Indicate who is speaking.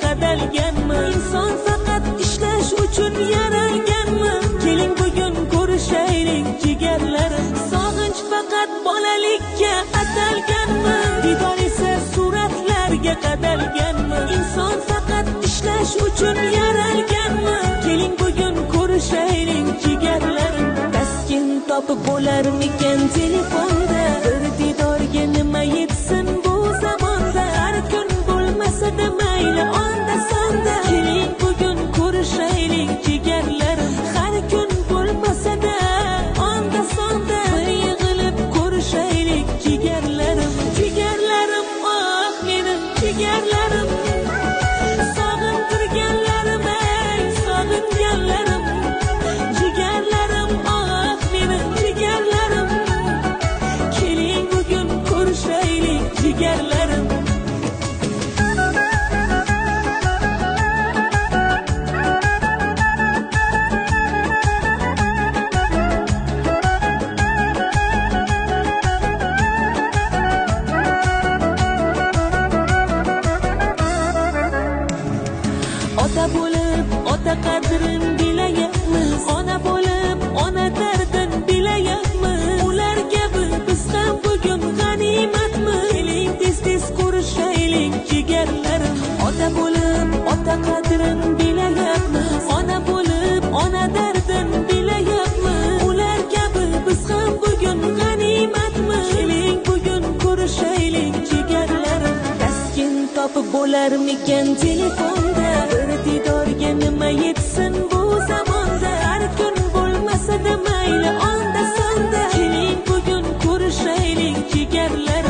Speaker 1: Qadalganmi inson faqat ishlash uchun yaralganmi keling bugun ko'rishaylik jigarlarim sog'inch faqat bolalikka atalganmi didor esa suratlarga qadalganmi inson faqat ishlash uchun yaralganmi keling bugun ko'rishaylik jigarlarim taskin topib bo'larmikan telefonda bir didorga nima yetsin bu zamonda har kun bo'lmasa-da mayli onda sonda keling bugun ko'rishaylik jigarlarim har kun bo'lmasa-da onda sonda bir yig'ilib ko'rishaylik jigarlarim jigarlarim oh menim jigarlarim sog'intirganlarim ey sog'inganlarim jigarlarim oh menim jigarlarim keling bugun ko'rishaylik jigarlarim ota bo'lib ota qadrin bilayapmiz ona bo'lib ona dardin bilayapmiz ular kabi biz ham bugun g'animatmi keling tez ko'rishaylik jigarlarim ota bo'lib ota qadrin bilayapmiz ona bo'lib ona dardin bilayapmiz ular kabi biz ham bugun g'animatmi keling bugun ko'rishaylik jigarlarim taskin topib bo'larmikan telefonda bir didorga nima yetsin bu zamonda har kun bo'lmasa-da mayli onda sonda keling bugun ko'rishaylik jigarlarim